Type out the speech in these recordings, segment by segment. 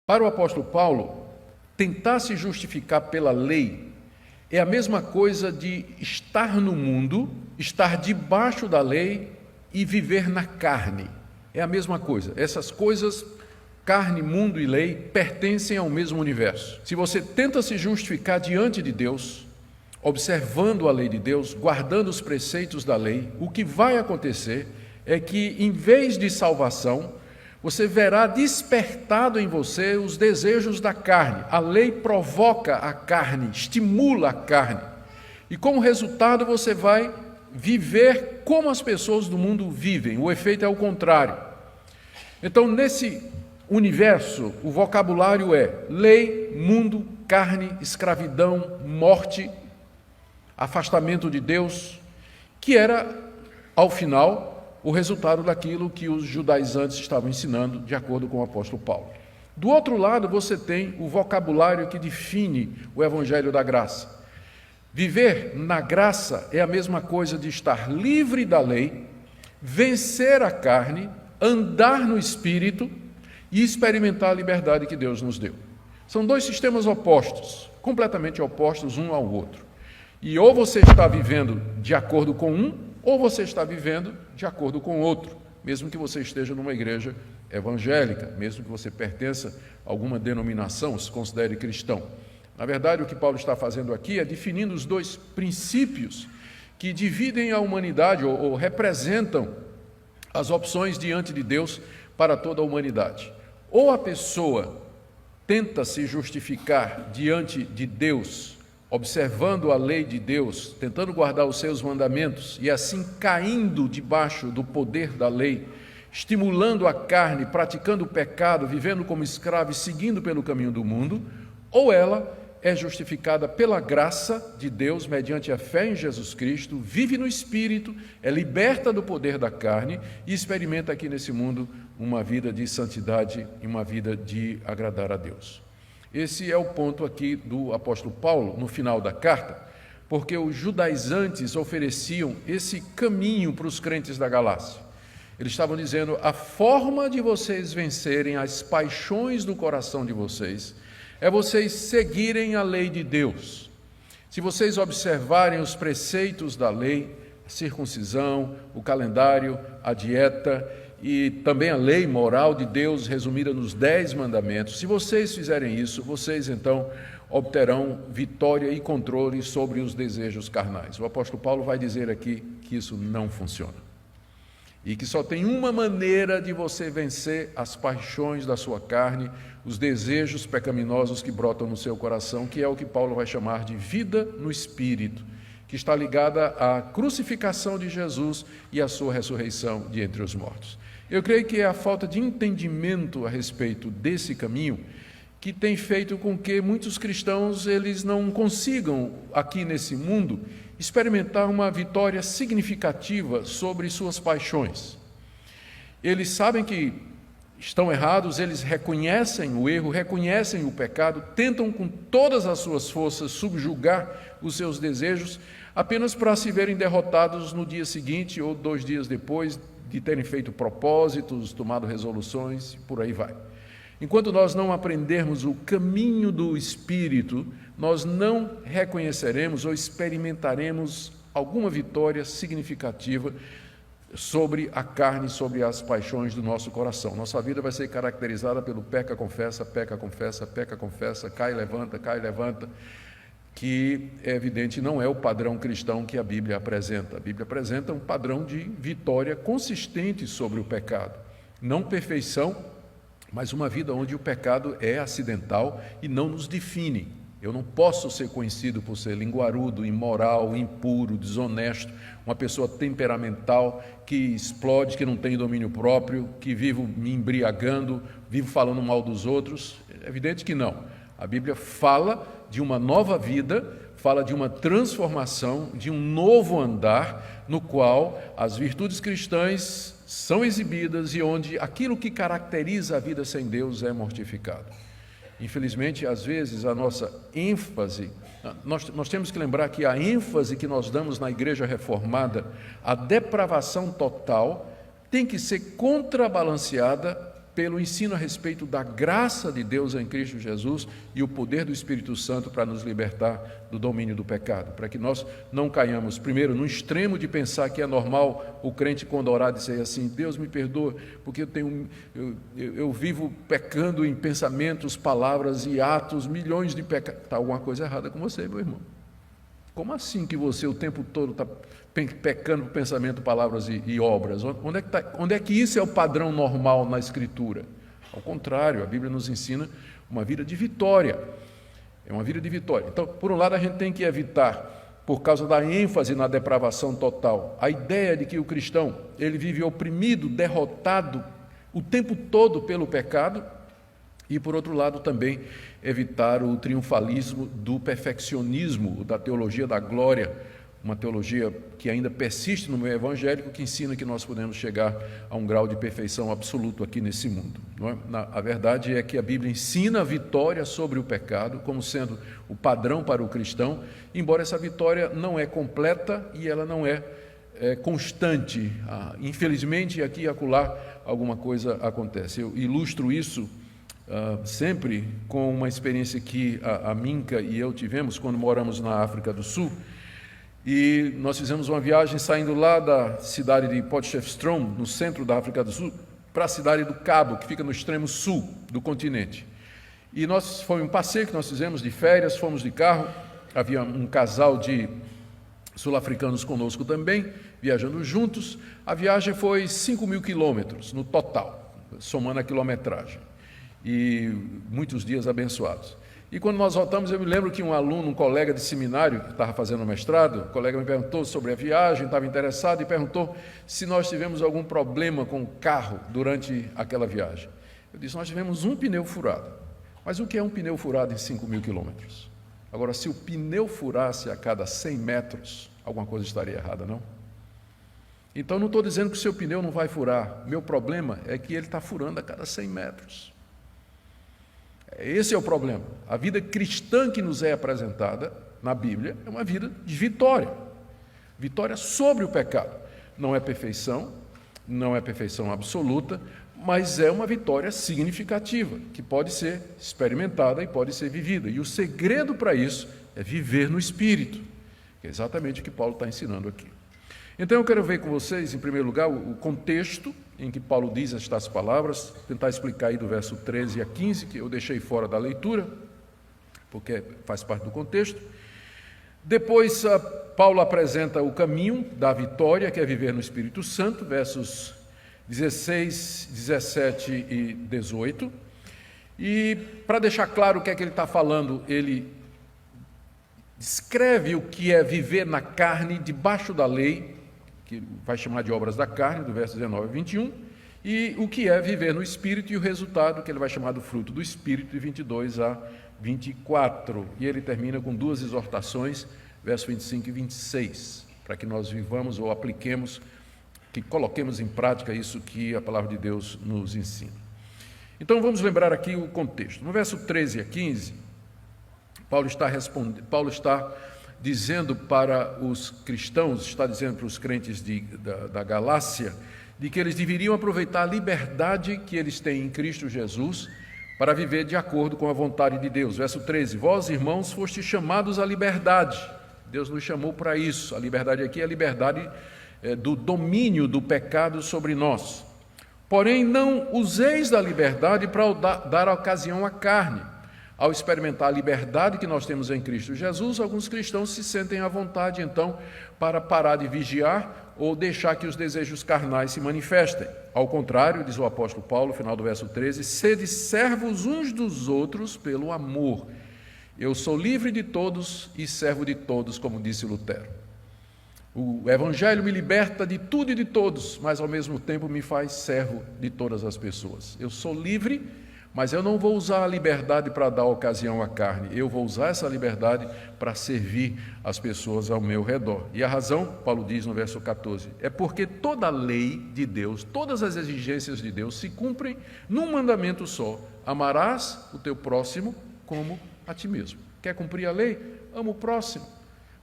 Para o apóstolo Paulo, tentar se justificar pela lei é a mesma coisa de estar no mundo, estar debaixo da lei e viver na carne. É a mesma coisa. Essas coisas, carne, mundo e lei, pertencem ao mesmo universo. Se você tenta se justificar diante de Deus, observando a lei de Deus, guardando os preceitos da lei, o que vai acontecer é que, em vez de salvação, você verá despertado em você os desejos da carne. A lei provoca a carne, estimula a carne. E como resultado você vai viver como as pessoas do mundo vivem. O efeito é o contrário. Então, nesse universo, o vocabulário é lei, mundo, carne, escravidão, morte, afastamento de Deus, que era, ao final, o resultado daquilo que os judaizantes estavam ensinando, de acordo com o apóstolo Paulo. Do outro lado, você tem o vocabulário que define o evangelho da graça. Viver na graça é a mesma coisa de estar livre da lei, vencer a carne, andar no Espírito e experimentar a liberdade que Deus nos deu. São dois sistemas opostos, completamente opostos um ao outro. E ou você está vivendo de acordo com um, ou você está vivendo de acordo com o outro, mesmo que você esteja numa igreja evangélica, mesmo que você pertença a alguma denominação, se considere cristão. Na verdade, o que Paulo está fazendo aqui é definindo os dois princípios que dividem a humanidade ou representam as opções diante de Deus para toda a humanidade. Ou a pessoa tenta se justificar diante de Deus, observando a lei de Deus, tentando guardar os seus mandamentos e assim caindo debaixo do poder da lei, estimulando a carne, praticando o pecado, vivendo como escravo e seguindo pelo caminho do mundo, ou ela é justificada pela graça de Deus, mediante a fé em Jesus Cristo, vive no Espírito, é liberta do poder da carne e experimenta aqui nesse mundo uma vida de santidade e uma vida de agradar a Deus. Esse é o ponto aqui do apóstolo Paulo, no final da carta, porque os judaizantes ofereciam esse caminho para os crentes da Galácia. Eles estavam dizendo, a forma de vocês vencerem as paixões do coração de vocês é vocês seguirem a lei de Deus. Se vocês observarem os preceitos da lei, a circuncisão, o calendário, a dieta e também a lei moral de Deus resumida nos 10 mandamentos, se vocês fizerem isso, vocês então obterão vitória e controle sobre os desejos carnais. O apóstolo Paulo vai dizer aqui que isso não funciona. E que só tem uma maneira de você vencer as paixões da sua carne, os desejos pecaminosos que brotam no seu coração, que é o que Paulo vai chamar de vida no Espírito, que está ligada à crucificação de Jesus e à sua ressurreição de entre os mortos. Eu creio que é a falta de entendimento a respeito desse caminho que tem feito com que muitos cristãos eles não consigam, aqui nesse mundo, experimentar uma vitória significativa sobre suas paixões. Eles sabem que estão errados, eles reconhecem o erro, reconhecem o pecado, tentam com todas as suas forças subjugar os seus desejos, apenas para se verem derrotados no dia seguinte ou 2 dias depois de terem feito propósitos, tomado resoluções, por aí vai. Enquanto nós não aprendermos o caminho do Espírito, nós não reconheceremos ou experimentaremos alguma vitória significativa sobre a carne, sobre as paixões do nosso coração. Nossa vida vai ser caracterizada pelo peca, confessa, peca, confessa, peca, confessa, cai, levanta, que é evidente não é o padrão cristão que a Bíblia apresenta. A Bíblia apresenta um padrão de vitória consistente sobre o pecado. Não perfeição, mas uma vida onde o pecado é acidental e não nos define. Eu não posso ser conhecido por ser linguarudo, imoral, impuro, desonesto, uma pessoa temperamental que explode, que não tem domínio próprio, que vivo me embriagando, vivo falando mal dos outros. É evidente que não. A Bíblia fala de uma nova vida, fala de uma transformação, de um novo andar, no qual as virtudes cristãs são exibidas e onde aquilo que caracteriza a vida sem Deus é mortificado. Infelizmente, às vezes, a nossa ênfase, nós temos que lembrar que a ênfase que nós damos na igreja reformada, a depravação total, tem que ser contrabalanceada pelo ensino a respeito da graça de Deus em Cristo Jesus e o poder do Espírito Santo para nos libertar do domínio do pecado, para que nós não caiamos, primeiro, no extremo de pensar que é normal o crente, quando orar, dizer assim: Deus me perdoa, porque eu vivo pecando em pensamentos, palavras e atos, milhões de pecados. Está alguma coisa errada com você, meu irmão. Como assim que você o tempo todo está pecando por pensamento, palavras e obras? Onde é que isso é o padrão normal na Escritura? Ao contrário, a Bíblia nos ensina uma vida de vitória. É uma vida de vitória. Então, por um lado, a gente tem que evitar, por causa da ênfase na depravação total, a ideia de que o cristão ele vive oprimido, derrotado o tempo todo pelo pecado. E, por outro lado, também evitar o triunfalismo do perfeccionismo, da teologia da glória, uma teologia que ainda persiste no meio evangélico, que ensina que nós podemos chegar a um grau de perfeição absoluto aqui nesse mundo. Não é? A verdade é que a Bíblia ensina a vitória sobre o pecado como sendo o padrão para o cristão, embora essa vitória não é completa e ela não é constante. Infelizmente, aqui e acolá, alguma coisa acontece. Eu ilustro isso sempre com uma experiência que a Minka e eu tivemos quando moramos na África do Sul. E nós fizemos uma viagem saindo lá da cidade de Potchefstroom, no centro da África do Sul, para a cidade do Cabo, que fica no extremo sul do continente. E foi um passeio que nós fizemos de férias, fomos de carro, havia um casal de sul-africanos conosco também, viajando juntos. A viagem foi 5.000 quilômetros no total, somando a quilometragem, e muitos dias abençoados. E quando nós voltamos, eu me lembro que um colega de seminário, que estava fazendo mestrado, o colega me perguntou sobre a viagem, estava interessado e perguntou se nós tivemos algum problema com o carro durante aquela viagem. Eu disse: nós tivemos um pneu furado. Mas o que é um pneu furado em 5.000 quilômetros? Agora, se o pneu furasse a cada 100 metros, alguma coisa estaria errada, não? Então, não estou dizendo que o seu pneu não vai furar. Meu problema é que ele está furando a cada 100 metros. Esse é o problema. A vida cristã que nos é apresentada na Bíblia é uma vida de vitória. Vitória sobre o pecado. Não é perfeição absoluta, mas é uma vitória significativa, que pode ser experimentada e pode ser vivida. E o segredo para isso é viver no Espírito, que é exatamente o que Paulo está ensinando aqui. Então eu quero ver com vocês, em primeiro lugar, o contexto em que Paulo diz estas palavras, tentar explicar aí do verso 13 a 15, que eu deixei fora da leitura, porque faz parte do contexto. Depois, Paulo apresenta o caminho da vitória, que é viver no Espírito Santo, versos 16, 17 e 18. E, para deixar claro o que é que ele está falando, ele descreve o que é viver na carne, debaixo da lei, que vai chamar de obras da carne, do verso 19 a 21, e o que é viver no Espírito e o resultado, que ele vai chamar do fruto do Espírito, de 22 a 24. E ele termina com duas exortações, versos 25 e 26, para que nós vivamos ou apliquemos, que coloquemos em prática isso que a palavra de Deus nos ensina. Então vamos lembrar aqui o contexto. No verso 13 a 15, Paulo está dizendo para os cristãos, está dizendo para os crentes da Galácia, de que eles deveriam aproveitar a liberdade que eles têm em Cristo Jesus para viver de acordo com a vontade de Deus. Verso 13, vós, irmãos, fostes chamados à liberdade. Deus nos chamou para isso. A liberdade aqui é a liberdade do domínio do pecado sobre nós. Porém, não useis da liberdade para dar ocasião à carne. Ao experimentar a liberdade que nós temos em Cristo Jesus, alguns cristãos se sentem à vontade, então, para parar de vigiar ou deixar que os desejos carnais se manifestem. Ao contrário, diz o apóstolo Paulo, no final do verso 13, sede servos uns dos outros pelo amor. Eu sou livre de todos e servo de todos, como disse Lutero. O Evangelho me liberta de tudo e de todos, mas ao mesmo tempo me faz servo de todas as pessoas. Eu sou livre, mas eu não vou usar a liberdade para dar ocasião à carne, eu vou usar essa liberdade para servir as pessoas ao meu redor. E a razão, Paulo diz no verso 14, é porque toda a lei de Deus, todas as exigências de Deus se cumprem num mandamento só: amarás o teu próximo como a ti mesmo. Quer cumprir a lei? Ama o próximo.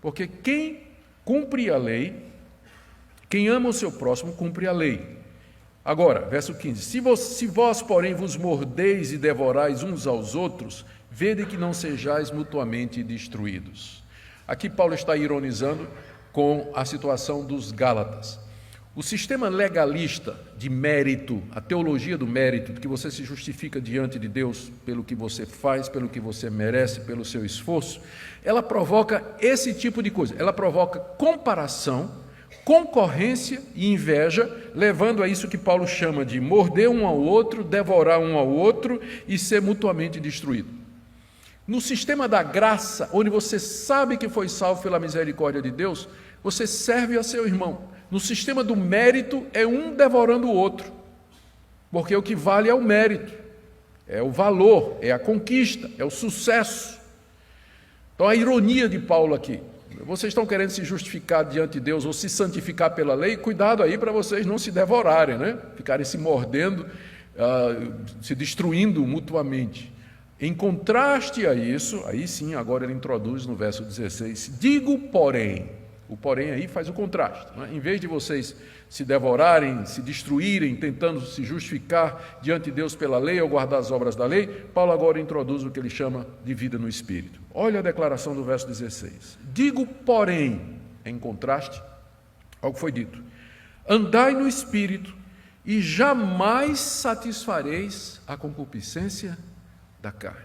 Porque quem cumpre a lei, quem ama o seu próximo, cumpre a lei. Agora, verso 15: se vós, porém, vos mordeis e devorais uns aos outros, vede que não sejais mutuamente destruídos. Aqui Paulo está ironizando com a situação dos Gálatas. O sistema legalista de mérito, a teologia do mérito, de que você se justifica diante de Deus pelo que você faz, pelo que você merece, pelo seu esforço, ela provoca esse tipo de coisa. Ela provoca comparação, concorrência e inveja, levando a isso que Paulo chama de morder um ao outro, devorar um ao outro e ser mutuamente destruído. No sistema da graça, onde você sabe que foi salvo pela misericórdia de Deus, você serve a seu irmão. No sistema do mérito, é um devorando o outro, porque o que vale é o mérito, é o valor, é a conquista, é o sucesso. Então, a ironia de Paulo aqui: vocês estão querendo se justificar diante de Deus ou se santificar pela lei, cuidado aí para vocês não se devorarem, né? Ficarem se mordendo, se destruindo mutuamente. Em contraste a isso, aí sim, agora ele introduz no verso 16: digo, porém. O porém aí faz o contraste, né? Em vez de vocês se devorarem, se destruírem, tentando se justificar diante de Deus pela lei ou guardar as obras da lei, Paulo agora introduz o que ele chama de vida no Espírito. Olha a declaração do verso 16: digo, porém, em contraste ao que foi dito, andai no Espírito e jamais satisfareis a concupiscência da carne.